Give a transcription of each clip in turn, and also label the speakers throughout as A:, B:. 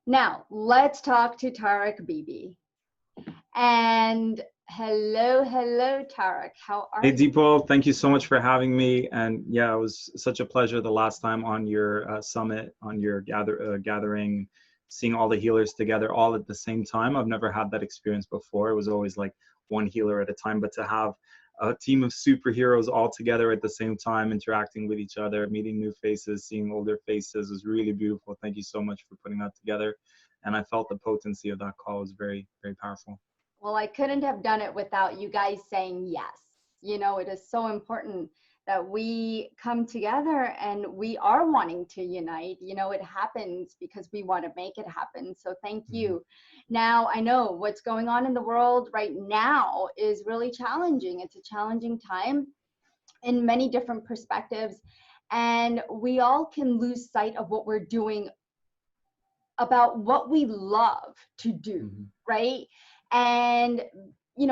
A: Now, let's talk to Tarek Bibi. And hello, Tarek. How are
B: Hey
A: you?
B: Deepo, thank you so much for having me. And yeah, it was such a pleasure the last time on your summit, on your gathering, seeing all the healers together all at the same time. I've never had that experience before. It was always like one healer at a time, but to have a team of superheroes all together at the same time, interacting with each other, meeting new faces, seeing older faces was really beautiful. Thank you so much for putting that together. And I felt the potency of that call was very, very powerful.
A: Well, I couldn't have done it without you guys saying yes. It is so important that we come together and we are wanting to unite. It happens because we want to make it happen. So thank
B: Mhm.
A: you. Now, I know what's going on in the world right now is really challenging. It's a challenging time in many different perspectives. And we all can lose sight of what we're doing about what we love to do,
B: Mhm.
A: right? And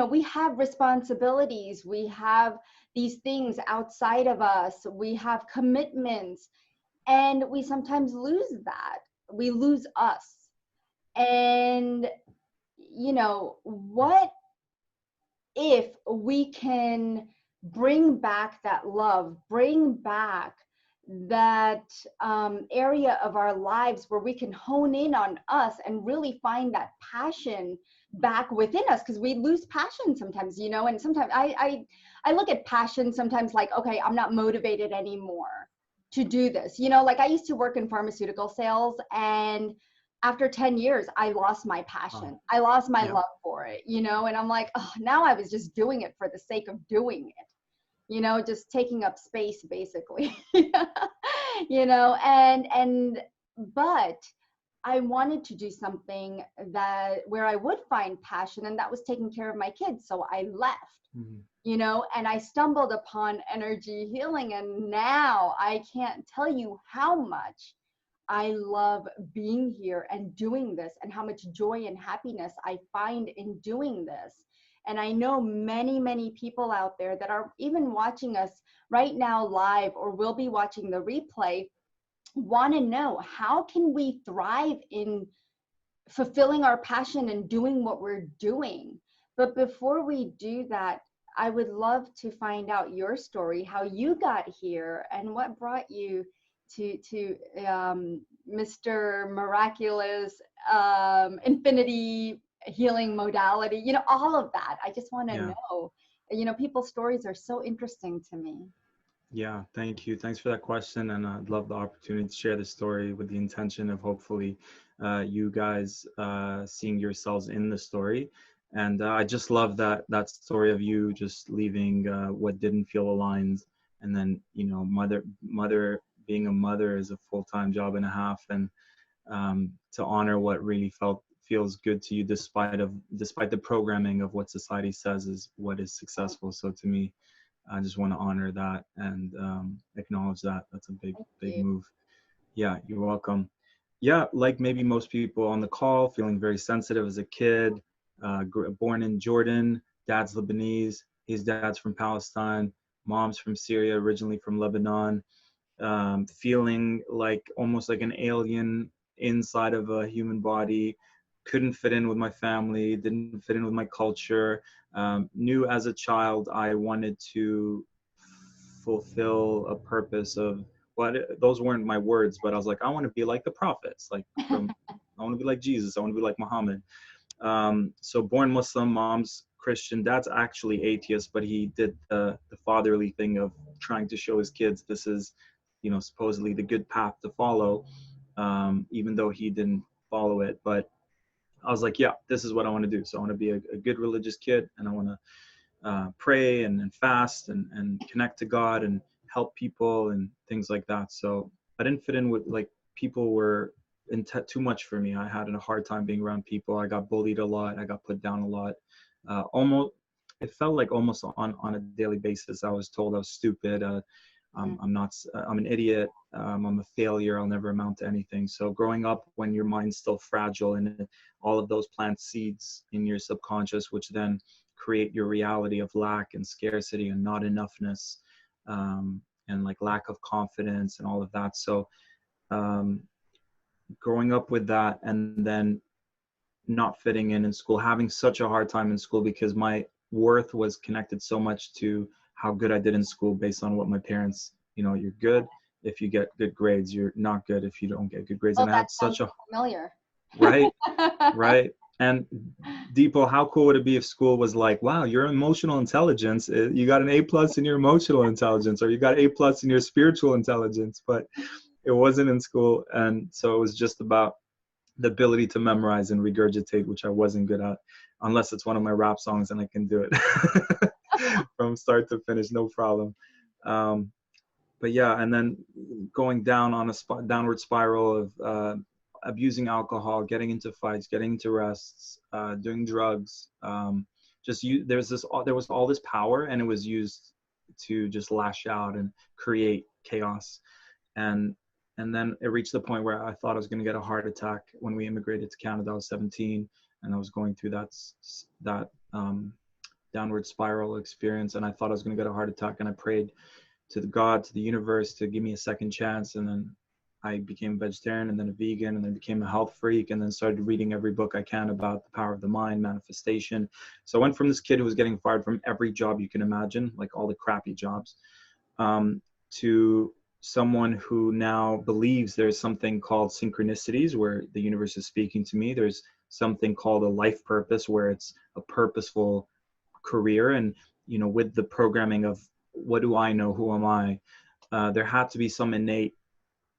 A: we have responsibilities, we have these things outside of us, we have commitments, and we sometimes lose that. We lose us. And what if we can bring back that love, bring back that area of our lives where we can hone in on us and really find that passion back within us, because we lose passion sometimes, and sometimes I look at passion sometimes like, okay, I'm not motivated anymore to do this. Like I used to work in pharmaceutical sales, and after 10 years, I lost my
B: Wow.
A: passion. I lost my
B: Yeah.
A: love for it, and I'm like, oh, now I was just doing it for the sake of doing it, just taking up space basically. And but I wanted to do something that where I would find passion, and that was taking care of my kids. So I left,
B: Mhm.
A: and I stumbled upon energy healing, and now I can't tell you how much I love being here and doing this, and how much joy and happiness I find in doing this. And I know many, many people out there that are even watching us right now live or will be watching the replay want to know, how can we thrive in fulfilling our passion and doing what we're doing? But before we do that, I would love to find out your story, how you got here, and what brought you to Mr. Miraculous Infinity Healing Modality. All of that. I just want to
B: Yeah.
A: know. People's stories are so interesting to me.
B: Yeah, thank you. Thanks for that question. And I'd love the opportunity to share the story with the intention of hopefully you guys seeing yourselves in the story. And I just love that story of you just leaving what didn't feel aligned. And then, mother being a mother is a full-time job and a half. And to honor what really feels good to you despite the programming of what society says is what is successful. So to me, I just want to honor that and acknowledge that. That's a big,
A: Thank
B: big
A: you.
B: move. Yeah, you're welcome. Yeah, like maybe most people on the call, feeling very sensitive as a kid, born in Jordan, dad's Lebanese, his dad's from Palestine, mom's from Syria, originally from Lebanon, feeling like almost like an alien inside of a human body, couldn't fit in with my family, didn't fit in with my culture. Knew as a child I wanted to fulfill a purpose of what, those weren't my words, but I was like, I want to be like the prophets, like from, I want to be like Jesus, I want to be like Muhammad. So born Muslim, mom's Christian, dad's actually atheist, but he did the fatherly thing of trying to show his kids this is, supposedly the good path to follow, even though he didn't follow it. But I was like, yeah, this is what I want to do. So I want to be a good religious kid, and I want to pray and fast and connect to God and help people and things like that. So I didn't fit in with, like, people were too much for me. I had a hard time being around people. I got bullied a lot. I got put down a lot. Almost, it felt like almost on a daily basis. I was told I was stupid. I'm not. I'm an idiot. I'm a failure. I'll never amount to anything. So growing up, when your mind's still fragile and all of those plant seeds in your subconscious, which then create your reality of lack and scarcity and not enoughness, and like lack of confidence and all of that. So um, growing up with that, and then not fitting in school, having such a hard time in school because my worth was connected so much to how good I did in school based on what my parents, you're good if you get good grades, you're not good if you don't get good grades.
A: Oh,
B: And I
A: that
B: had
A: sounds
B: such a,
A: familiar.
B: right, right. And Deepo, how cool would it be if school was like, wow, your emotional intelligence, you got an A+ in your emotional intelligence, or you got A+ in your spiritual intelligence, but it wasn't in school. And so it was just about the ability to memorize and regurgitate, which I wasn't good at, unless it's one of my rap songs and I can do it from start to finish, no problem. Um, but yeah, and then going down on a downward spiral of abusing alcohol, getting into fights, getting into arrests, doing drugs. There was all this power, and it was used to just lash out and create chaos. And and then it reached the point where I thought I was going to get a heart attack when we immigrated to Canada. I was 17, and I was going through that downward spiral experience, and I thought I was going to get a heart attack, and I prayed to the God, to the universe, to give me a second chance. And then I became a vegetarian, and then a vegan, and then became a health freak, and then started reading every book I can about the power of the mind, manifestation. So I went from this kid who was getting fired from every job you can imagine, like all the crappy jobs, to someone who now believes there's something called synchronicities where the universe is speaking to me. There's something called a life purpose where it's a purposeful career. And with the programming of what do I know, who am I, there had to be some innate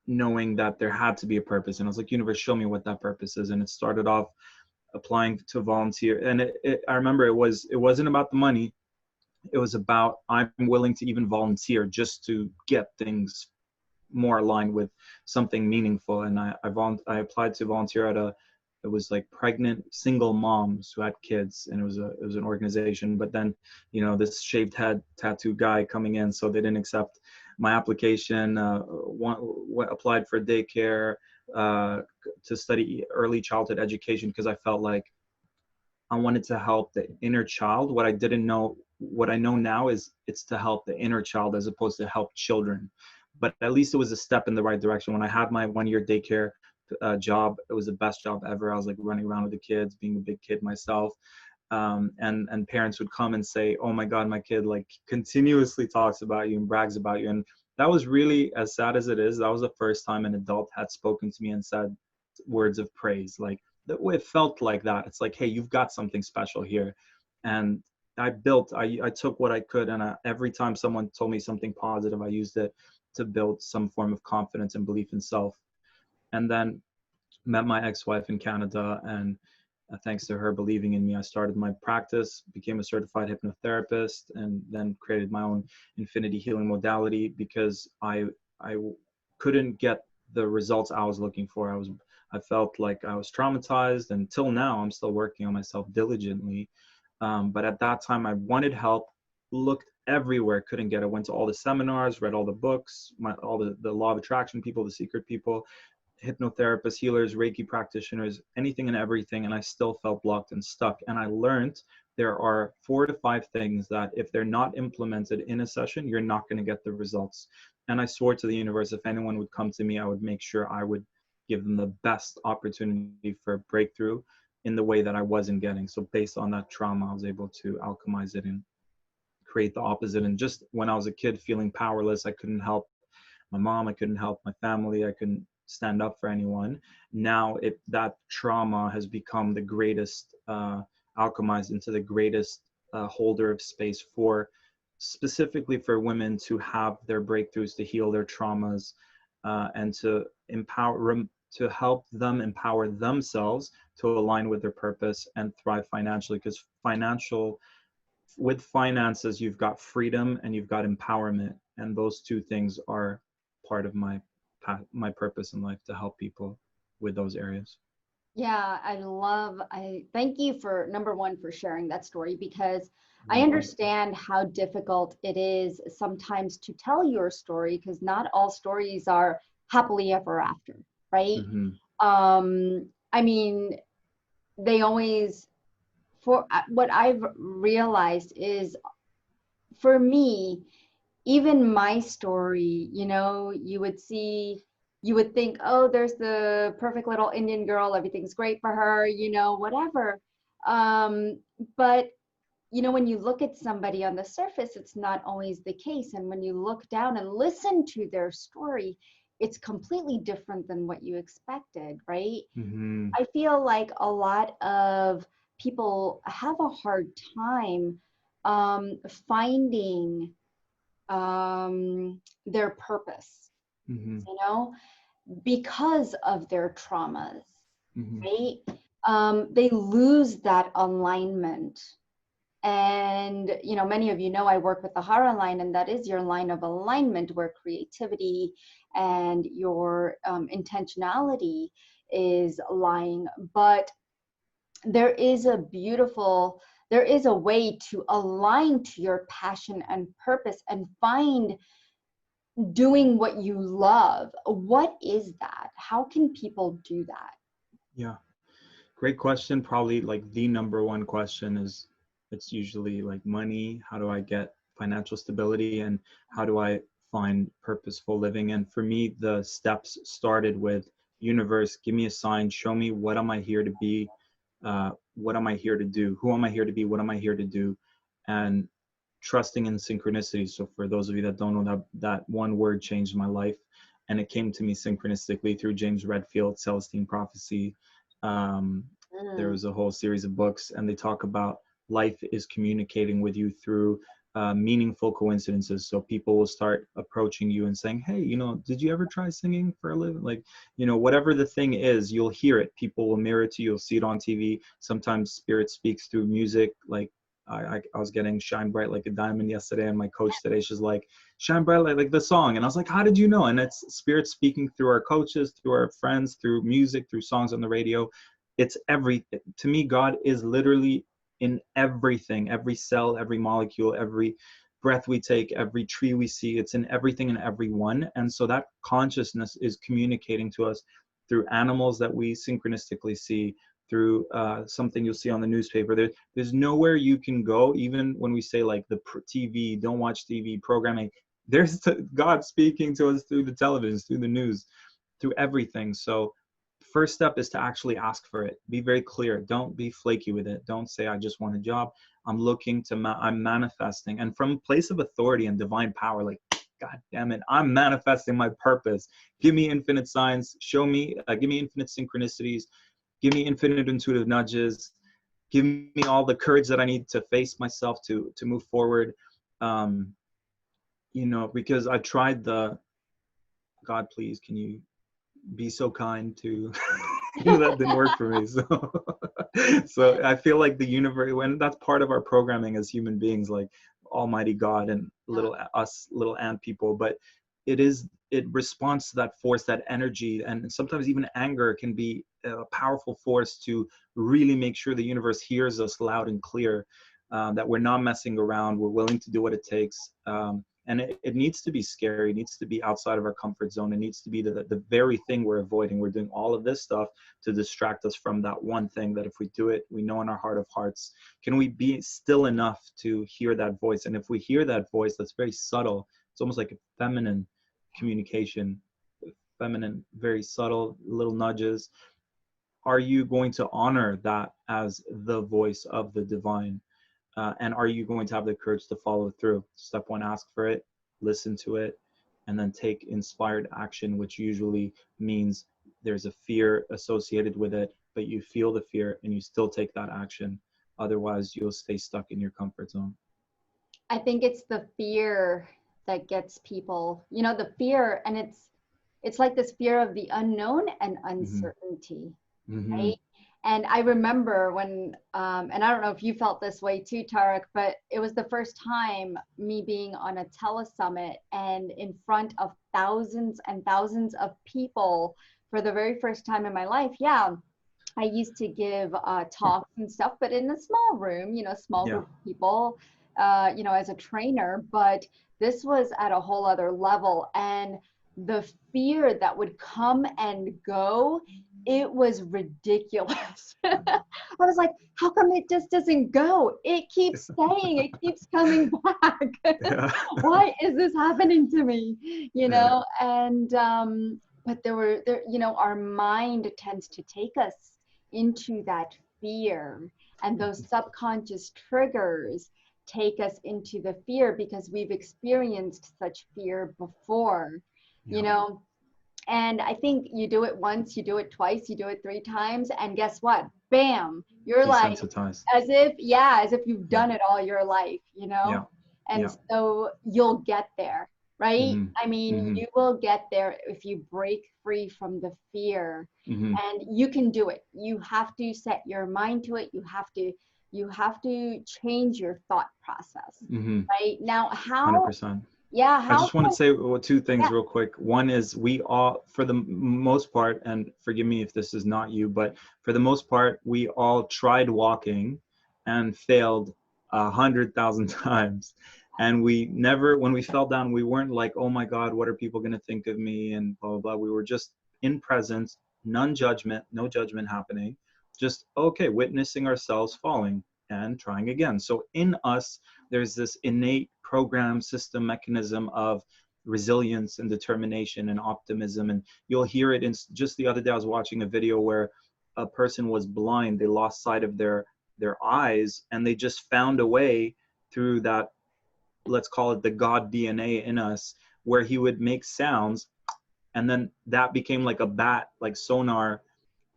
B: knowing that there had to be a purpose. And I was like, universe, show me what that purpose is. And it started off applying to volunteer. And I remember it wasn't about the money. It was about, I'm willing to even volunteer just to get things more aligned with something meaningful. And I applied to volunteer at it was like pregnant single moms who had kids, and it was an organization. But then, this shaved head tattoo guy coming in, so they didn't accept my application. Applied for daycare, to study early childhood education, because I felt like I wanted to help the inner child. What I know now is it's to help the inner child as opposed to help children. But at least it was a step in the right direction. When I had my 1-year daycare job, it was the best job ever. I was like running around with the kids, being a big kid myself. And parents would come and say, oh my God, my kid like continuously talks about you and brags about you. And that was really, as sad as it is, that was the first time an adult had spoken to me and said words of praise. Like, it felt like that. It's like, hey, you've got something special here. And I took what I could, and every time someone told me something positive, I used it to build some form of confidence and belief in self. And then met my ex-wife in Canada, and thanks to her believing in me, I started my practice, became a certified hypnotherapist, and then created my own infinity healing modality because I couldn't get the results I was looking for. I felt like I was traumatized, and till now I'm still working on myself diligently. But at that time I wanted help, looked everywhere, couldn't get it. Went to all the seminars, read all the books, all the law of attraction people, the secret people, hypnotherapists, healers, Reiki practitioners, anything and everything, and I still felt blocked and stuck. And I learned there are 4 to 5 things that if they're not implemented in a session, you're not going to get the results. And I swore to the universe, if anyone would come to me, I would make sure I would give them the best opportunity for breakthrough in the way that I wasn't getting. So based on that trauma, I was able to alchemize it and create the opposite. And just when I was a kid feeling powerless, I couldn't help my mom, I couldn't help my family, I couldn't stand up for anyone. Now that trauma has become the greatest, alchemized into the greatest holder of space for specifically for women to have their breakthroughs, to heal their traumas, and to help them empower themselves to align with their purpose and thrive financially. Because with finances, you've got freedom and you've got empowerment, and those two things are part of my purpose in life, to help people with those areas.
A: Yeah, I thank you for number one for sharing that story, because
B: You're
A: I
B: welcome.
A: understand how difficult it is sometimes to tell your story, because not all stories are happily ever after, right?
B: Mm-hmm.
A: I mean, they always, for what I've realized is, for me, even my story, you would see you would think, oh, there's the perfect little Indian girl, everything's great for her, whatever. Um, but when you look at somebody on the surface, it's not always the case. And when you look down and listen to their story, it's completely different than what you expected, right?
B: Mm-hmm.
A: I feel like a lot of people have a hard time finding their purpose,
B: Mm-hmm.
A: because of their traumas,
B: Mm-hmm.
A: right? They lose that alignment. And, many of I work with the Hara line, and that is your line of alignment where creativity and your intentionality is lying. But there is there is a way to align to your passion and purpose and find doing what you love. What is that? How can people do that?
B: Yeah. Great question. Probably like the number one question is, it's usually like money. How do I get financial stability, and how do I find purposeful living? And for me, the steps started with, universe, give me a sign, show me, what am I here to be? What am I here to do? Who am I here to be? What am I here to do? And trusting in synchronicity. So for those of you that don't know, that one word changed my life, and it came to me synchronistically through James Redfield, Celestine Prophecy. Um, there
A: Mm.
B: was a whole series of books, and they talk about life is communicating with you through meaningful coincidences. So people will start approaching you and saying, hey, did you ever try singing for a living? Like, whatever the thing is, you'll hear it. People will mirror it to you. You'll see it on TV. Sometimes spirit speaks through music. Like, I was getting Shine Bright Like a Diamond yesterday, and my coach today, she's like, shine bright like the song. And I was like, how did you know? And it's spirit speaking through our coaches, through our friends, through music, through songs on the radio. It's everything. To me, God is literally in everything, every cell, every molecule, every breath we take, every tree we see. It's in everything and everyone. And so that consciousness is communicating to us through animals that we synchronistically see, through something you'll see on the newspaper. There's nowhere you can go, even when we say like the TV, don't watch TV programming. There's God speaking to us through the television, through the news, through everything. So first step is to actually ask for it. Be very clear. Don't be flaky with it. Don't say, I just want a job. I'm looking to, I'm manifesting. And from a place of authority and divine power, like, God damn it, I'm manifesting my purpose. Give me infinite signs. Show me, give me infinite synchronicities. Give me infinite intuitive nudges. Give me all the courage that I need to face myself to move forward. Um, because I tried the, God, please, can you be so kind to, that didn't work for me. So I feel like the universe, when that's part of our programming as human beings, like Almighty God and little ant people, but it responds to that force, that energy, and sometimes even anger can be a powerful force to really make sure the universe hears us loud and clear, that we're not messing around, we're willing to do what it takes. And it needs to be scary. It needs to be outside of our comfort zone. It needs to be the very thing we're avoiding. We're doing all of this stuff to distract us from that one thing that if we do it, we know in our heart of hearts, can we be still enough to hear that voice? And if we hear that voice that's very subtle, it's almost like a feminine communication, feminine, very subtle little nudges. Are you going to honor that as the voice of the divine? And are you going to have the courage to follow through? Step one, ask for it, listen to it, and then take inspired action, which usually means there's a fear associated with it, but you feel the fear and you still take that action. Otherwise, you'll stay stuck in your comfort zone.
A: I think it's the fear that gets people, the fear, and it's like this fear of the unknown and
B: Mm-hmm.
A: uncertainty,
B: Mm-hmm.
A: right? And I remember when, and I don't know if you felt this way too, Tarek, but it was the first time me being on a telesummit and in front of thousands and thousands of people for the very first time in my life. Yeah, I used to give talks and stuff, but in a small room, small
B: Yeah.
A: group of people, as a trainer. But this was at a whole other level. And the fear that would come and go, it was ridiculous. I was like, how come it just doesn't go? It keeps staying, it keeps coming back.
B: Yeah.
A: Why is this happening to me?
B: Yeah.
A: And but there, you know, our mind tends to take us into that fear, and those subconscious triggers take us into the fear because we've experienced such fear before, you
B: Yeah.
A: know. And I think you do it once, you do it twice, you do it three times, and guess what? Bam, you're like,
B: Desensitized.
A: as if, yeah, as if you've
B: Yeah.
A: done it all your life, you know?
B: Yeah.
A: And
B: Yeah.
A: so you'll get there, right?
B: Mm-hmm.
A: I mean,
B: Mm-hmm.
A: you will get there if you break free from the fear,
B: Mm-hmm.
A: and you can do it. You have to set your mind to it. You have to change your thought process,
B: Mm-hmm.
A: right? Now, how,
B: 100%.
A: yeah,
B: I
A: how
B: just want to
A: can,
B: say two things
A: yeah,
B: real quick. One is we all, for the most part, and forgive me if this is not you, but for the most part, we all tried walking and failed 100,000 times. And we never, when we fell down, we weren't like, oh my God, what are people going to think of me? And blah, blah, blah. We were just in presence, none judgment, no judgment happening. Just, okay, witnessing ourselves falling and trying again. So in us, there's this innate program, system, mechanism of resilience and determination and optimism. And you'll hear it in, just the other day I was watching a video where a person was blind, they lost sight of their eyes, and they just found a way through that, let's call it the God DNA in us, where he would make sounds, and then that became like a bat, like sonar,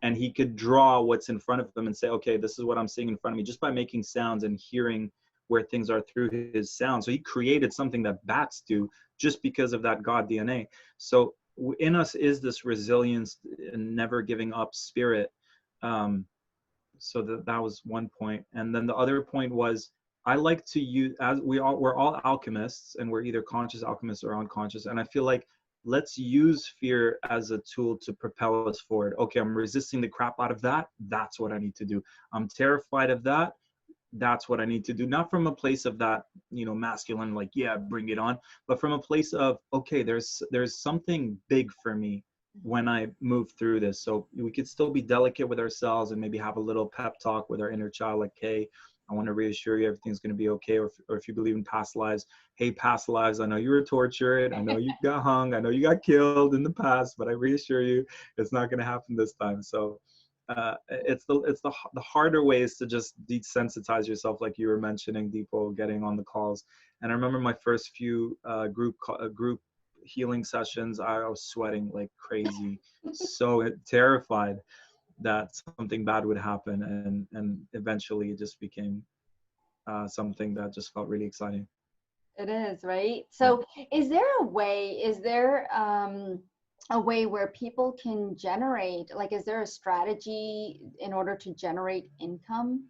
B: and he could draw what's in front of him and say, okay, this is what I'm seeing in front of me, just by making sounds and hearing where things are through his sound. So he created something that bats do just because of that God DNA. So in us is this resilience and never giving up spirit. um, so that was one point. And then the other point was, I like to use, as we're all alchemists, and we're either conscious alchemists or unconscious, and I feel like let's use fear as a tool to propel us forward. Okay, I'm resisting the crap out of that, that's what I need to do. I'm terrified of that, that's what I need to do. Not from a place of that, masculine, like, yeah, bring it on, but from a place of, okay, there's something big for me when I move through this. So we could still be delicate with ourselves and maybe have a little pep talk with our inner child, like, hey, I want to reassure you everything's going to be okay. Or if you believe in past lives, hey, past lives, I know you were tortured, I know you got hung, I know you got killed in the past, but I reassure you it's not going to happen this time. So it's the harder ways to just desensitize yourself, like you were mentioning, Deepo, getting on the calls. And I remember my first few group healing sessions, I was sweating like crazy, so terrified that something bad would happen, and eventually it just became something that just felt really exciting.
A: it is, right?
B: Yeah.
A: So is there a way where people can generate, like, is there a strategy in order to generate income?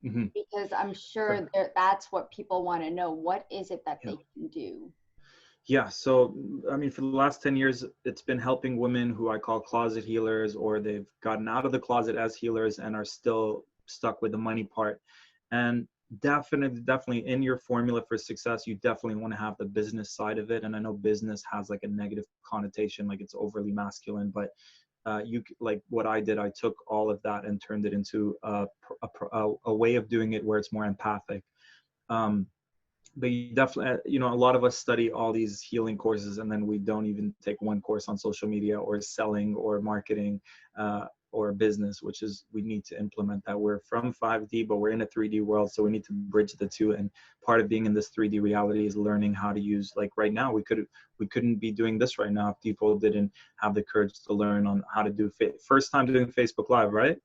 B: Hmm.
A: Because I'm sure that's what people want to know. What is it that
B: Yeah.
A: they can do?
B: Yeah, so I mean, for the last 10 years, it's been helping women who I call closet healers, or they've gotten out of the closet as healers and are still stuck with the money part. And definitely in your formula for success, you definitely want to have the business side of it. And I know business has like a negative connotation, like it's overly masculine, but like what I did, I took all of that and turned it into a way of doing it where it's more empathic. Um, but you definitely, a lot of us study all these healing courses, and then we don't even take one course on social media or selling or marketing or business, which is, we need to implement that. We're from 5D, but we're in a 3D world, so we need to bridge the two. And part of being in this 3D reality is learning how to use, like right now, we couldn't be doing this right now if people didn't have the courage to learn on how to do first time doing Facebook Live, right?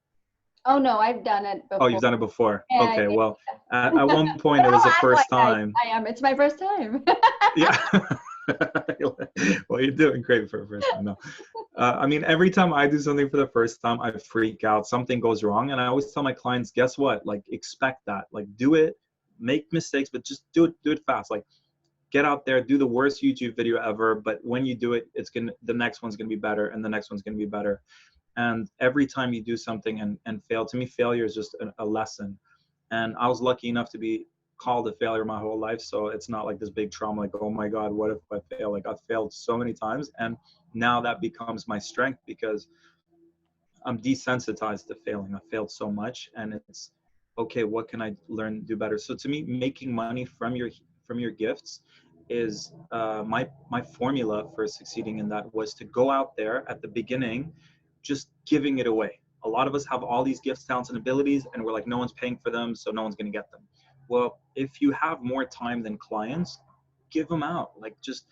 A: Oh no, I've done it
B: Oh,
A: before.
B: you've done it before.
A: Yeah,
B: Okay,
A: yeah.
B: well, at one
A: But
B: point it was
A: don't
B: the
A: act like
B: first time.
A: I am. It's my first time.
B: Yeah. Well, you're doing great for a first time. No, I mean, every time I do something for the first time, I freak out. Something goes wrong, and I always tell my clients, guess what? Like, expect that. Like, do it, make mistakes, but just do it fast. Like, get out there, do the worst YouTube video ever, but when you do it, the next one's gonna be better, and the next one's gonna be better. And every time you do something and fail, to me, failure is just a lesson. And I was lucky enough to be called a failure my whole life. So it's not like this big trauma, like, oh my God, what if I fail? Like, I've failed so many times. And now that becomes my strength because I'm desensitized to failing. I failed so much, and it's okay, what can I learn to do better? So to me, making money from your gifts is my formula for succeeding in that was to go out there at the beginning, just giving it away. A lot of us have all these gifts, talents, and abilities, and we're like, no one's paying for them, so no one's going to get them. Well, if you have more time than clients, give them out. Like, just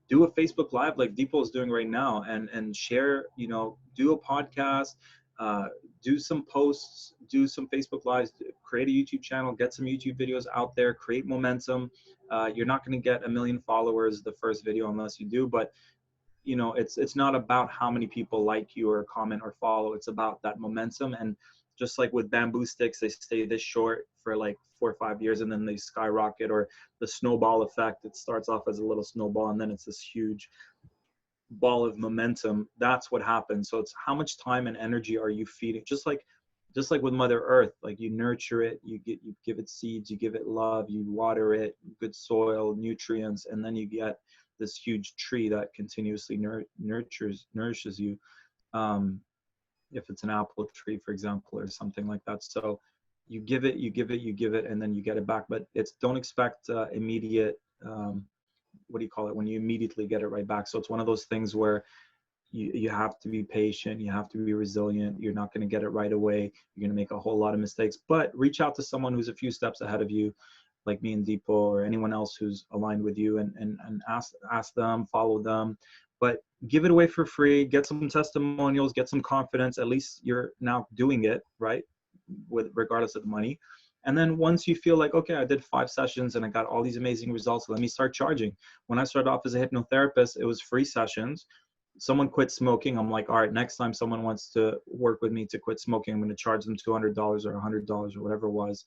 B: do a Facebook Live like Deepo is doing right now, and share. Do a podcast, uh, do some posts, do some Facebook Lives, create a YouTube channel, get some YouTube videos out there, create momentum. You're not going to get a million followers the first video unless you do, but it's not about how many people like you or comment or follow. It's about that momentum. And just like with bamboo sticks, they stay this short for like 4 or 5 years and then they skyrocket. Or the snowball effect, it starts off as a little snowball and then it's this huge ball of momentum. That's what happens. So it's how much time and energy are you feeding, just like with Mother Earth. Like, you nurture it, you give it seeds, you give it love, you water it, good soil, nutrients, and then you get this huge tree that continuously nourishes you. um, if it's an apple tree, for example, or something like that. So you give it, and then you get it back. But don't expect immediate, what do you call it, when you immediately get it right back. So it's one of those things where you have to be patient, you have to be resilient. You're not going to get it right away. You're going to make a whole lot of mistakes, but reach out to someone who's a few steps ahead of you, like me and Deepo, or anyone else who's aligned with you, and ask them, follow them. But give it away for free, get some testimonials, get some confidence. At least you're now doing it right, with regardless of the money. And then once you feel like, okay, I did 5 sessions and I got all these amazing results, let me start charging. When I started off as a hypnotherapist, it was free sessions. Someone quit smoking. I'm like, all right, next time someone wants to work with me to quit smoking, I'm going to charge them $200 or $100 or whatever it was.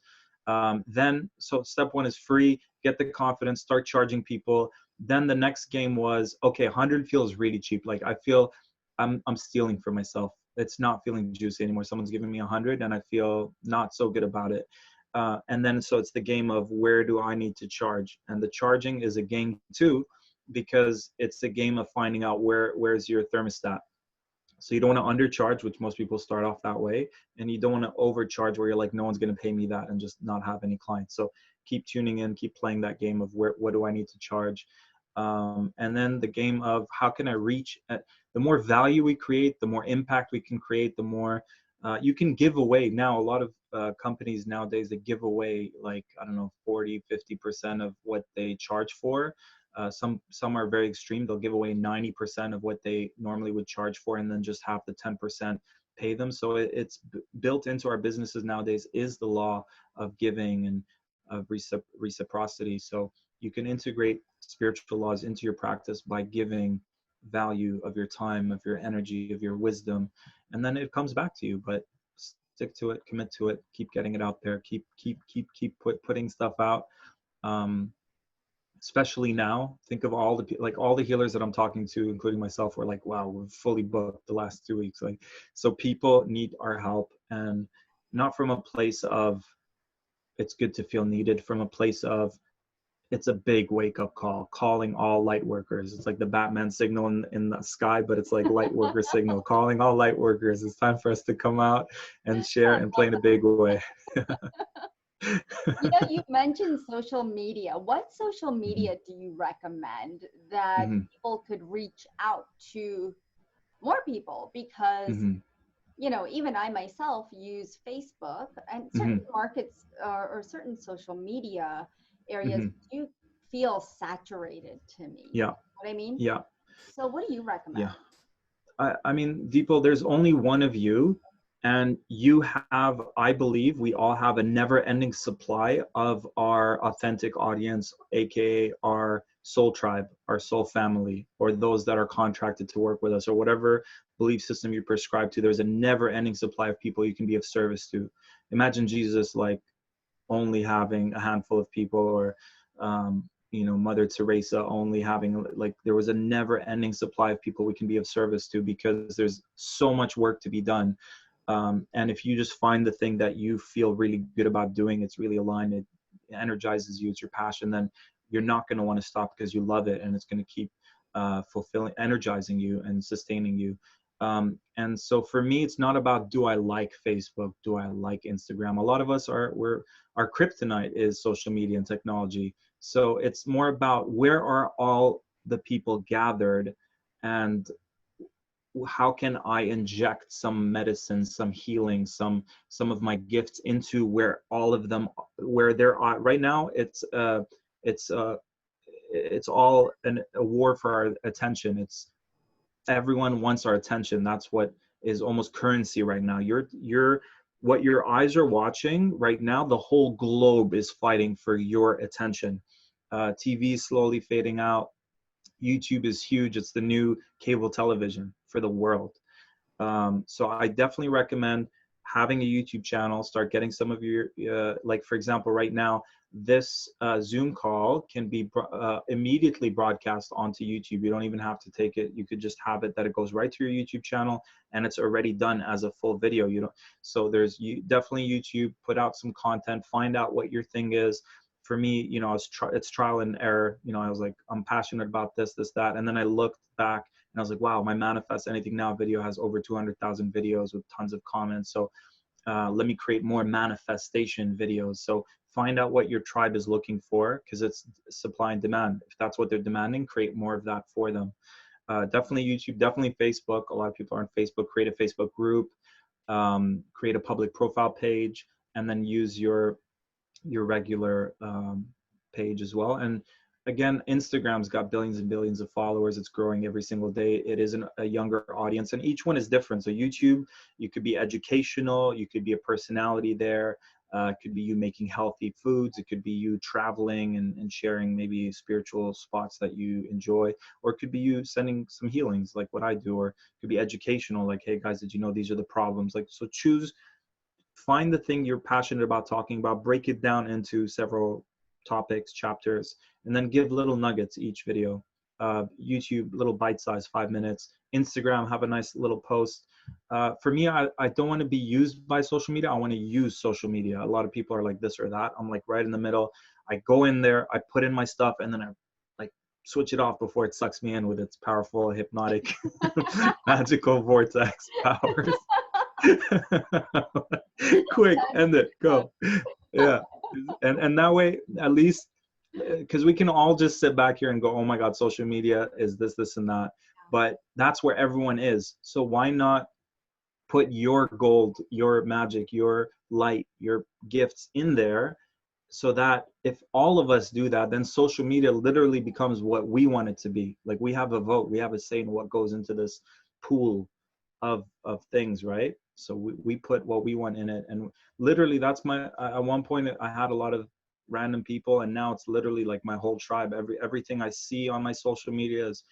B: So step one is free, get the confidence, start charging people. Then the next game was, okay, 100 feels really cheap. Like, I feel I'm stealing from myself. It's not feeling juicy anymore. Someone's giving me 100 and I feel not so good about it. And then, so it's the game of, where do I need to charge? And the charging is a game too, because it's a game of finding out where's your thermostat. So you don't want to undercharge, which most people start off that way, and you don't want to overcharge where you're like, no one's going to pay me that, and just not have any clients. So keep tuning in, keep playing that game of what do I need to charge. And then the game of, how can I reach the more value we create, the more impact we can create, the more you can give away. Now, a lot of companies nowadays, they give away, like, I don't know, 40-50% of what they charge for. Some are very extreme. They'll give away 90% of what they normally would charge for, and then just have the 10% pay them. So it's built into our businesses nowadays, is the law of giving and of reciprocity. So you can integrate spiritual laws into your practice by giving value of your time, of your energy, of your wisdom, and then it comes back to you. But stick to it, commit to it, keep getting it out there, keep putting stuff out. Especially now, think of all the healers that I'm talking to, including myself, were like, wow, we're fully booked the last 2 weeks. Like, so people need our help, and not from a place of it's good to feel needed, from a place of it's a big wake up call, calling all light workers. It's like the Batman signal in the sky, but it's like light worker signal, calling all light workers. It's time for us to come out and share and play in a big way.
A: You mentioned social media. What social media do you recommend that
B: Mhm.
A: people could reach out to more people? Because,
B: Mhm.
A: even I myself use Facebook, and certain
B: Mhm.
A: markets or certain social media areas
B: Mhm.
A: do feel saturated to me. You
B: Yeah.
A: know what I mean?
B: Yeah.
A: So what do you
B: Yeah.
A: recommend?
B: I mean, Deepo, there's only one of you, and you have, I believe, we all have a never-ending supply of our authentic audience, aka our soul tribe, our soul family, or those that are contracted to work with us, or whatever belief system you prescribe to. There's a never-ending supply of people you can be of service to. Imagine Jesus, like, only having a handful of people, or Mother Teresa only having, like, there was a never ending supply of people we can be of service to, because there's so much work to be done. And if you just find the thing that you feel really good about doing, it's really aligned, it energizes you, it's your passion, then you're not going to want to stop, because you love it, and it's going to keep fulfilling, energizing you and sustaining you. And so for me, it's not about, do I like Facebook, do I like Instagram? A lot of us our kryptonite is social media and technology. So it's more about where are all the people gathered, and how can I inject some medicine, some healing, some of my gifts into where all of them, where they're at right now. It's it's all a war for our attention. It's everyone wants our attention. That's what is almost currency right now. You're what your eyes are watching right now, the whole globe is fighting for your attention. TV is slowly fading out. YouTube is huge. It's the new cable television for the world. So I definitely recommend having a YouTube channel. Start getting some of your, like for example, right now, this Zoom call can be immediately broadcast onto YouTube. You don't even have to take it. You could just have it that it goes right to your YouTube channel, and it's already done as a full video. You know, so there's definitely YouTube. Put out some content. Find out what your thing is. For me, you know, it's trial and error. You know, I was like, I'm passionate about this, that, and then I looked back and I was like, wow, my Manifest Anything Now video has over 200,000 videos with tons of comments. So let me create more manifestation videos. So find out what your tribe is looking for, because it's supply and demand. If that's what they're demanding, create more of that for them. Definitely YouTube, definitely Facebook. A lot of people are on Facebook. Create a Facebook group, create a public profile page, and then use your regular page as well. And again, Instagram's got billions and billions of followers. It's growing every single day. It is a younger audience, and each one is different. So YouTube, you could be educational, you could be a personality there. It could be you making healthy foods. It could be you traveling and sharing maybe spiritual spots that you enjoy, or it could be you sending some healings like what I do, or it could be educational, like, hey guys, did you know these are the problems? Like, so find the thing you're passionate about talking about, break it down into several topics, chapters, and then give little nuggets each video. YouTube, little bite size, 5 minutes. Instagram, have a nice little post. For me, I don't want to be used by social media. I want to use social media. A lot of people are like this or that. I'm like right in the middle. I go in there, I put in my stuff, and then I like switch it off before it sucks me in with its powerful, hypnotic, magical vortex powers. Quick, end it, go. Yeah, and that way, at least, because we can all just sit back here and go, oh my god, social media is this and that, but that's where everyone is. So why not put your gold, your magic, your light, your gifts in there, so that if all of us do that, then social media literally becomes what we want it to be. Like, we have a vote, we have a say in what goes into this pool of things, right? So we put what we want in it. And literally, that's my, at one point I had a lot of random people, and now it's literally like my whole tribe. Everything I see on my social media is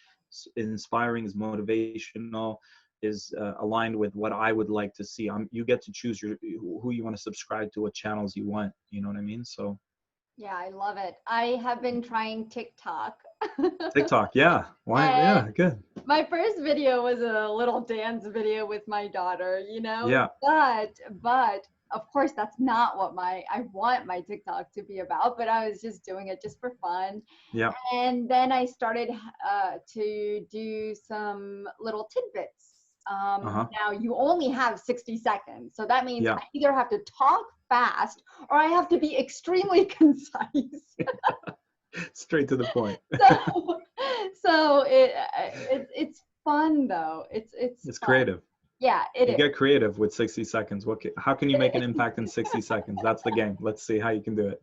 B: inspiring, is motivational, is aligned with what I would like to see. You get to choose who you want to subscribe to, what channels you want, you know what I mean? So
A: Yeah, I love it. I have been trying TikTok.
B: TikTok, yeah, why?
A: And
B: Yeah, good.
A: my first video was a little dance video with my daughter, you know,
B: Yeah,
A: but of course that's not what I want my TikTok to be about, but I was just doing it just for fun.
B: yeah,
A: And then I started to do some little tidbits.
B: uh-huh,
A: Now you only have 60 seconds. So that means
B: yeah.
A: I either have to talk fast or I have to be extremely concise.
B: Straight to the point.
A: So, it's fun though. It's
B: It's
A: fun.
B: creative.
A: Yeah, it
B: You
A: is.
B: get creative with 60 seconds. How can you
A: It
B: make an
A: is.
B: impact in 60 seconds? That's the game. Let's see how you can do it.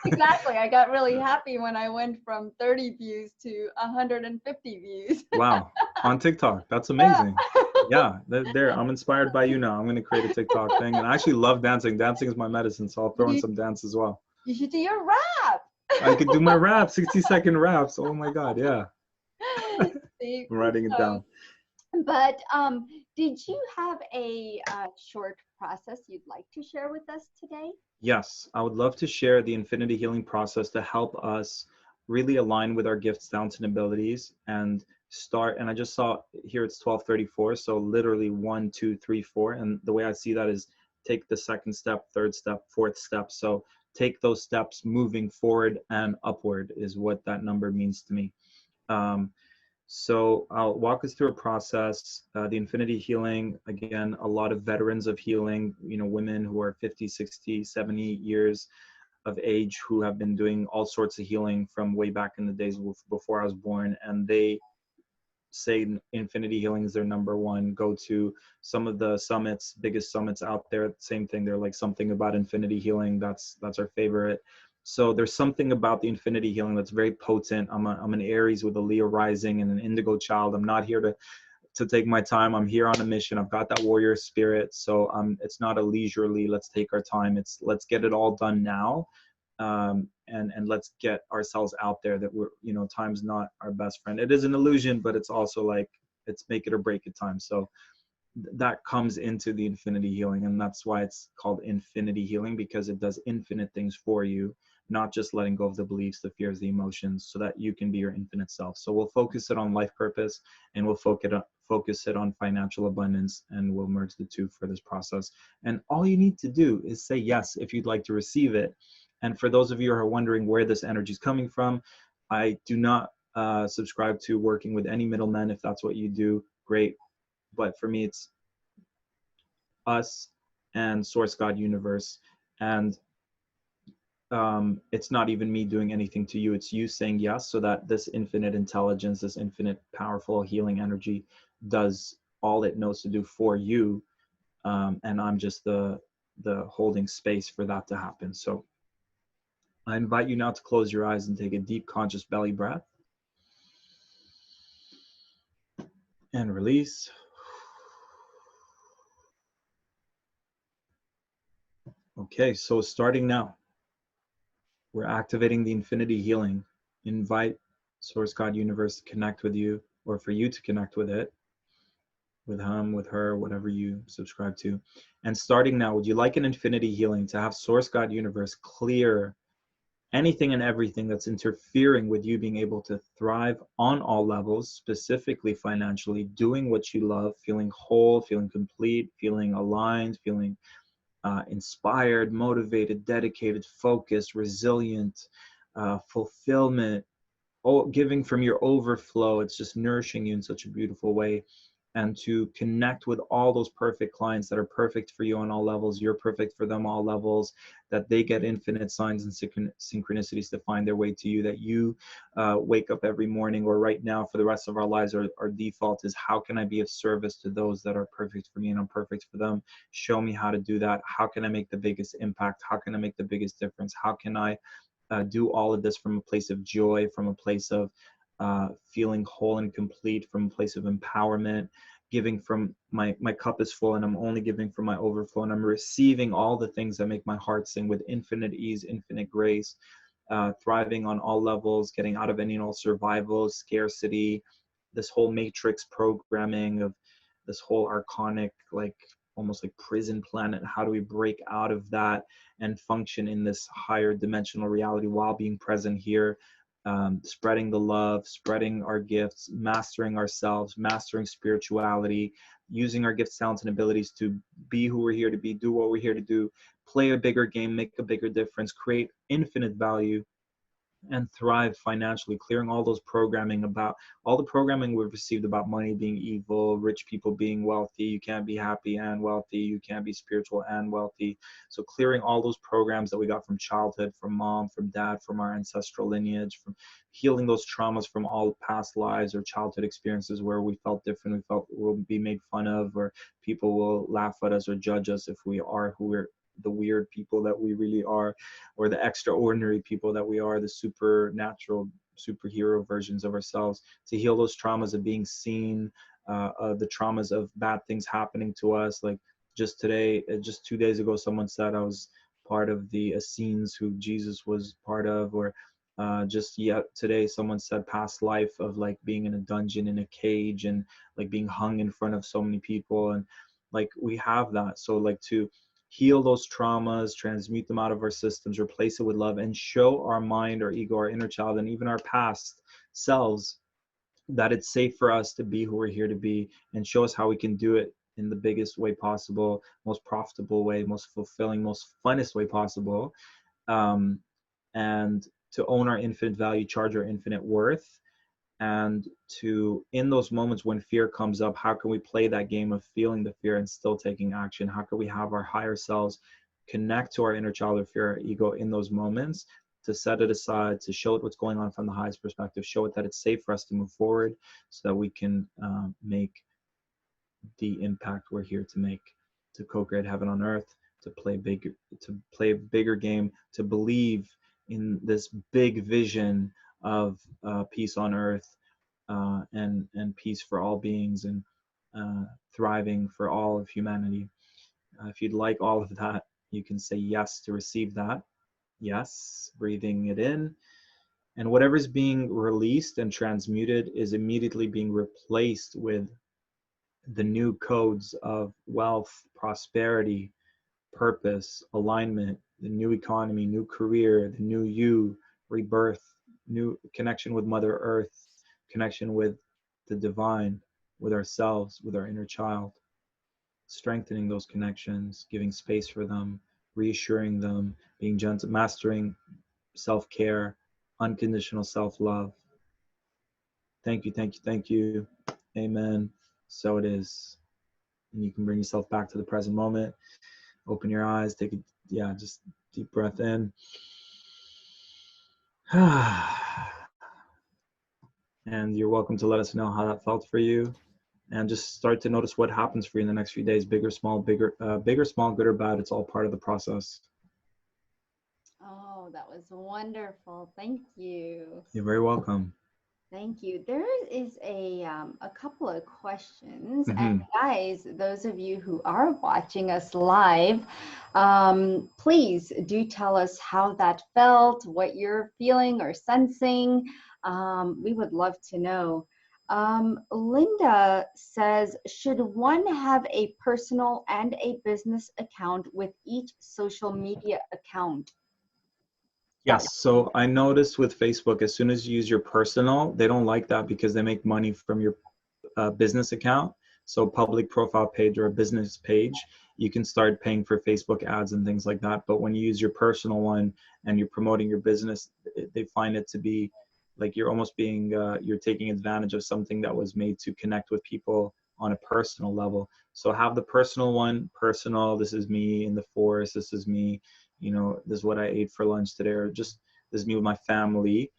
A: Exactly. I got really happy when I went from 30 views to 150 views.
B: Wow. On TikTok. That's
A: Yeah.
B: amazing. Yeah, there. I'm inspired by you now. I'm going to create a TikTok thing. And I actually love dancing. Dancing is my medicine, so I'll throw in
A: You,
B: some dance as well.
A: you should do your rap.
B: I could do my rap, 60-second raps. Oh my God. Yeah.
A: See?
B: I'm writing it
A: So,
B: down.
A: but did you have a short process you'd like to share with us today?
B: Yes, I would love to share the infinity healing process to help us really align with our gifts, talents, and abilities, and start. And I just saw here it's 12:34, so literally 1, 2, 3, 4. And the way I see that is take the second step, third step, fourth step. So take those steps moving forward and upward is what that number means to me. Um, so I'll walk us through a process. The infinity healing, again, a lot of veterans of healing, you know, women who are 50, 60, 70 years. of age who have been doing all sorts of healing from way back in the days before I was born, and they say infinity healing is their number one go to. Some of the summits, biggest summits out there, same thing. They're like something about infinity healing. That's our favorite. So there's something about the infinity healing that's very potent. I'm an Aries with a Leo rising and an Indigo child. I'm not here to take my time. I'm here on a mission. I've got that warrior spirit. So it's not a leisurely, let's take our time. It's let's get it all done now. And let's get ourselves out there, that we're, time's not our best friend. It is an illusion, but it's also like, it's make it or break it time. So that comes into the infinity healing, and that's why it's called infinity healing, because it does infinite things for you, not just letting go of the beliefs, the fears, the emotions, so that you can be your infinite self. So we'll focus it on life purpose, and we'll focus it on financial abundance, and we'll merge the two for this process. And all you need to do is say yes if you'd like to receive it. And for those of you who are wondering where this energy is coming from, I do not subscribe to working with any middlemen. If that's what you do, great. But for me, it's us and Source, God, Universe. And it's not even me doing anything to you. It's you saying yes, so that this infinite intelligence, this infinite powerful healing energy does all it knows to do for you. And I'm just the holding space for that to happen. So I invite you now to close your eyes and take a deep conscious belly breath. And release. Okay, so starting now, we're activating the infinity healing. Invite Source, God, Universe to connect with you, or for you to connect with it, with him, with her, whatever you subscribe to. And starting now, would you like an infinity healing to have Source, God, Universe clear anything and everything that's interfering with you being able to thrive on all levels, specifically financially, doing what you love, feeling whole, feeling complete, feeling aligned, feeling inspired, motivated, dedicated, focused, resilient, fulfillment, giving from your overflow. It's just nourishing you in such a beautiful way. And to connect with all those perfect clients that are perfect for you on all levels, you're perfect for them all levels, that they get infinite signs and synchronicities to find their way to you, that you wake up every morning, or right now for the rest of our lives, our default is, how can I be of service to those that are perfect for me and I'm perfect for them? Show me how to do that. How can I make the biggest impact? How can I make the biggest difference? How can I do all of this from a place of joy, from a place of feeling whole and complete, from a place of empowerment, giving from my cup is full, and I'm only giving from my overflow, and I'm receiving all the things that make my heart sing with infinite ease, infinite grace, thriving on all levels, getting out of any and all survival, scarcity, this whole matrix programming of this whole archonic, like almost like prison planet. How do we break out of that and function in this higher dimensional reality while being present here? Spreading the love, spreading our gifts, mastering ourselves, mastering spirituality, using our gifts, talents, and abilities to be who we're here to be, do what we're here to do, play a bigger game, make a bigger difference, create infinite value, and thrive financially, clearing all those programming about all the programming we've received about money being evil, rich people being wealthy, you can't be happy and wealthy, you can't be spiritual and wealthy. So clearing all those programs that we got from childhood, from mom, from dad, from our ancestral lineage, from healing those traumas from all past lives or childhood experiences where we felt different, we felt we'll be made fun of, or people will laugh at us or judge us if we are who we're, the weird people that we really are, or the extraordinary people that we are, the supernatural, superhero versions of ourselves, to heal those traumas of being seen, the traumas of bad things happening to us. Like just today, just 2 days ago, someone said I was part of the Essenes who Jesus was part of, or just yet today, someone said past life of like being in a dungeon, in a cage, and like being hung in front of so many people. And like we have that. So like to heal those traumas, transmute them out of our systems, replace it with love, and show our mind, our ego, our inner child, and even our past selves that it's safe for us to be who we're here to be, and show us how we can do it in the biggest way possible, most profitable way, most fulfilling, most funnest way possible. Um, and to own our infinite value, charge our infinite worth, and to, in those moments when fear comes up, how can we play that game of feeling the fear and still taking action? How can we have our higher selves connect to our inner child or fear our ego in those moments, to set it aside, to show it what's going on from the highest perspective, show it that it's safe for us to move forward so that we can make the impact we're here to make, to co-create heaven on earth, to play a bigger game, to believe in this big vision of peace on earth, and peace for all beings, and thriving for all of humanity. If you'd like all of that, you can say yes to receive that. Yes, breathing it in. And whatever's being released and transmuted is immediately being replaced with the new codes of wealth, prosperity, purpose, alignment, the new economy, new career, the new you, rebirth, new connection with Mother Earth, connection with the divine, with ourselves, with our inner child, strengthening those connections, giving space for them, reassuring them, being gentle, mastering self-care, unconditional self-love. Thank you, thank you, thank you. Amen. So it is. And you can bring yourself back to the present moment. Open your eyes, take a, just deep breath in. And you're welcome to let us know how that felt for you. And just start to notice what happens for you in the next few days, big or small, small, good or bad. It's all part of the process.
A: Oh, that was wonderful. Thank you.
B: You're very welcome.
A: Thank you. There is a couple of questions.
B: Mm-hmm.
A: And guys, those of you who are watching us live, please do tell us how that felt, what you're feeling or sensing. We would love to know. Linda says, should one have a personal and a business account with each social media account?
B: Yes. So I noticed with Facebook, as soon as you use your personal, they don't like that because they make money from your business account. So public profile page or a business page, you can start paying for Facebook ads and things like that. But when you use your personal one and you're promoting your business, they find it to be like you're almost being, you're taking advantage of something that was made to connect with people on a personal level. So have the personal one, personal, this is me in the forest, this is me, this is what I ate for lunch today, or just this is me with my family.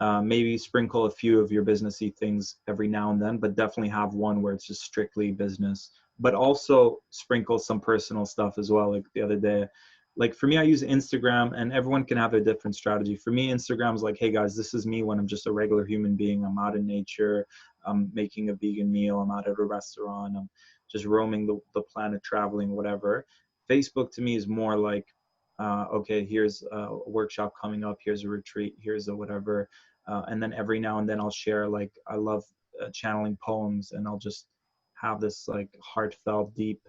B: Maybe sprinkle a few of your businessy things every now and then, but definitely have one where it's just strictly business. But also sprinkle some personal stuff as well. Like the other day, like for me, I use Instagram, and everyone can have a different strategy. For me, Instagram is like, hey guys, this is me when I'm just a regular human being. I'm out in nature, I'm making a vegan meal, I'm out at a restaurant, I'm just roaming the planet, traveling, whatever. Facebook to me is more like, okay, here's a workshop coming up, here's a retreat, here's a whatever. And then every now and then I'll share, like, I love channeling poems, and I'll just have this like heartfelt, deep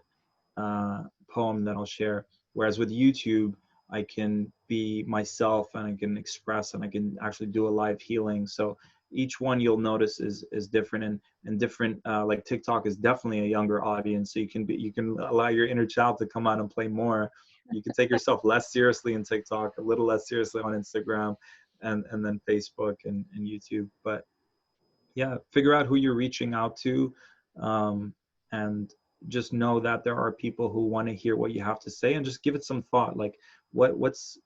B: poem that I'll share. Whereas with YouTube, I can be myself and I can express and I can actually do a live healing. So each one you'll notice is different, and different. Like TikTok is definitely a younger audience, so you can allow your inner child to come out and play more. You can take yourself less seriously in TikTok, a little less seriously on Instagram, and then Facebook and YouTube. But yeah, figure out who you're reaching out to, and just know that there are people who want to hear what you have to say, and just give it some thought. Like what's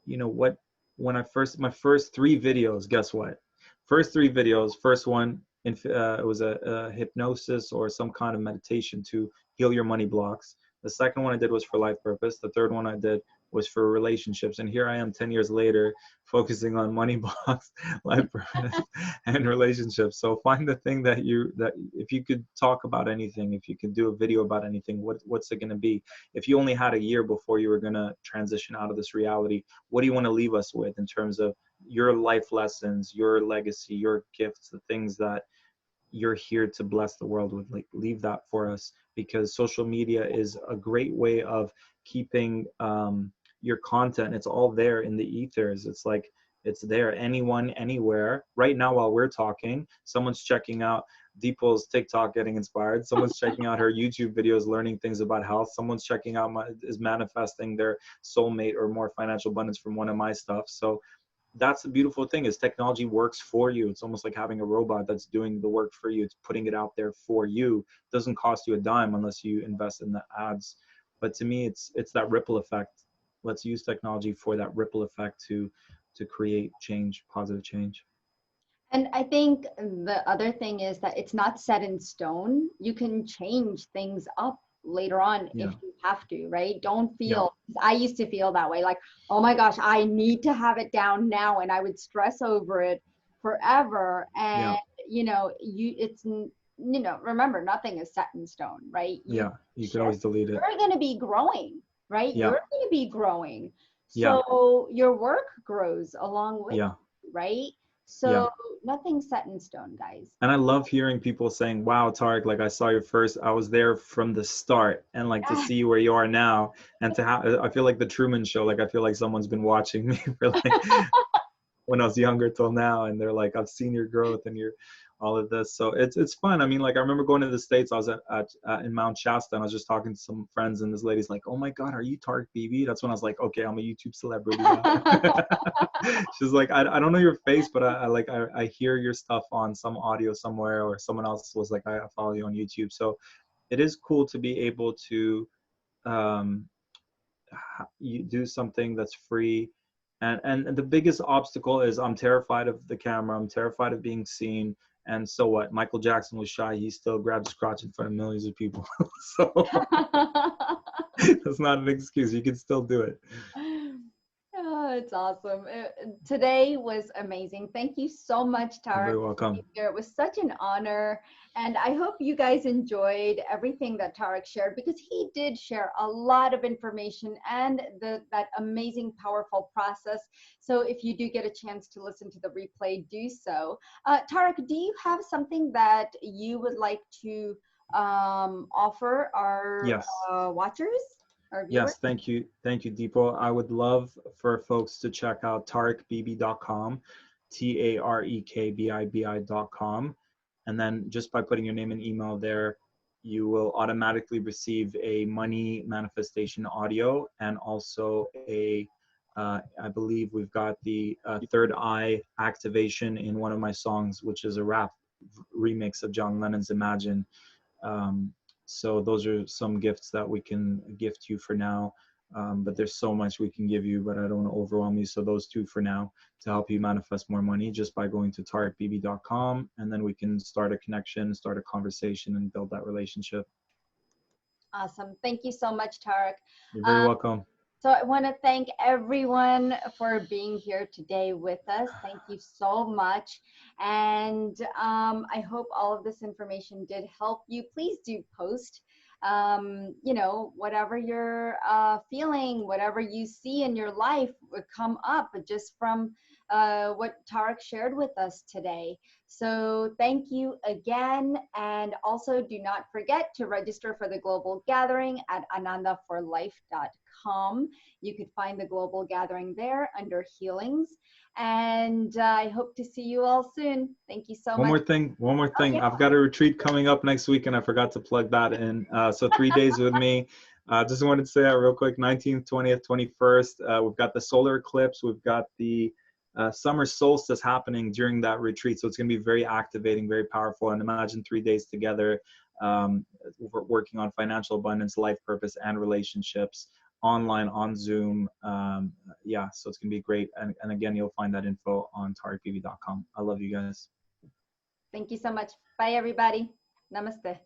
B: what when my first three videos, guess what? First three videos, first one, it was a hypnosis or some kind of meditation to heal your money blocks. The second one I did was for life purpose. The third one I did was for relationships. And here I am 10 years later, focusing on money blocks, life purpose, and relationships. So find the thing that if you could talk about anything, if you could do a video about anything, what's it going to be? If you only had a year before you were going to transition out of this reality, what do you want to leave us with in terms of your life lessons, your legacy, your gifts, the things that you're here to bless the world with? Like, leave that for us, because social media is a great way of keeping your content. It's all there in the ethers. It's like, it's there, anyone, anywhere. Right now, while we're talking, someone's checking out Deepal's TikTok, getting inspired. Someone's checking out her YouTube videos, learning things about health. Someone's checking out is manifesting their soulmate or more financial abundance from one of my stuff. So that's the beautiful thing, is technology works for you. It's almost like having a robot that's doing the work for you. It's putting it out there for you. It doesn't cost you a dime unless you invest in the ads. But to me, it's that ripple effect. Let's use technology for that ripple effect to create change, positive change.
A: And I think the other thing is that it's not set in stone. You can change things up later on if
B: Yeah,
A: you have to, right? Don't
B: yeah,
A: feel, I used to feel that way, like, oh my gosh, I need to have it down now. And I would stress over it forever.
B: yeah,
A: And, remember, nothing is set in stone, right? You
B: yeah. You could
A: shift,
B: always delete it.
A: you're going to be growing, right?
B: Yeah,
A: You're going to be growing.
B: yeah,
A: So your work grows along with
B: yeah,
A: you, right?
B: yeah.
A: So nothing's set in stone, guys.
B: And I love hearing people saying, wow, Tarek, like I saw you first, I was there from the start, and like to see where you are now, and to have, I feel like the Truman Show, like I feel like someone's been watching me for like when I was younger till now, and they're like, I've seen your growth and your all of this. So it's fun. I mean, like I remember going to the States. I was in Mount Shasta, and I was just talking to some friends, and this lady's like, "Oh my God, are you Tarek BB?" That's when I was like, "Okay, I'm a YouTube celebrity now." She's like, I don't know your face, but I hear your stuff on some audio somewhere, or someone else was like, I follow you on YouTube. So it is cool to be able to um, you do something that's free. And the biggest obstacle is I'm terrified of the camera. I'm terrified of being seen. And so what? Michael Jackson was shy. He still grabbed his crotch in front of millions of people. So that's not an excuse. You can still do it.
A: Oh, it's awesome. Today was amazing. Thank you so much,
B: You're
A: Tarek,
B: very
A: for being
B: welcome.
A: here. It was such an honor. And I hope you guys enjoyed everything that Tarek shared, because he did share a lot of information and that amazing, powerful process. So if you do get a chance to listen to the replay, do so. Tarek, do you have something that you would like to offer our
B: Yes.
A: watchers, our viewers?
B: Yes, thank you. Thank you, Deepo. I would love for folks to check out tarekbibi.com, tarekbibi.com. And then just by putting your name and email there, you will automatically receive a money manifestation audio, and also I believe we've got the third eye activation in one of my songs, which is a rap remix of John Lennon's Imagine. Um, so those are some gifts that we can gift you for now. But there's so much we can give you, but I don't want to overwhelm you. So those two for now to help you manifest more money, just by going to tarekbb.com, and then we can start a connection, start a conversation, and build that relationship.
A: Awesome. Thank you so much, Tarek.
B: You're very welcome.
A: So I want to thank everyone for being here today with us. Thank you so much. And I hope all of this information did help you. Please do post, whatever you're feeling, whatever you see in your life would come up just from what Tarek shared with us today. So thank you again. And also do not forget to register for the global gathering at anandaforlife.com. You could find the global gathering there under healings. And I hope to see you all soon. Thank you so
B: One
A: much.
B: more thing, one more
A: Oh,
B: thing.
A: yeah.
B: I've got a retreat coming up next week, and I forgot to plug that in. So 3 days with me. Just wanted to say that real quick, 19th, 20th, 21st. We've got the solar eclipse. We've got the summer solstice happening during that retreat. So it's going to be very activating, very powerful. And imagine 3 days together, we're working on financial abundance, life purpose, and relationships online on Zoom. Yeah, so it's going to be great. And again, you'll find that info on tarekbb.com. I love you guys.
A: Thank you so much. Bye, everybody. Namaste.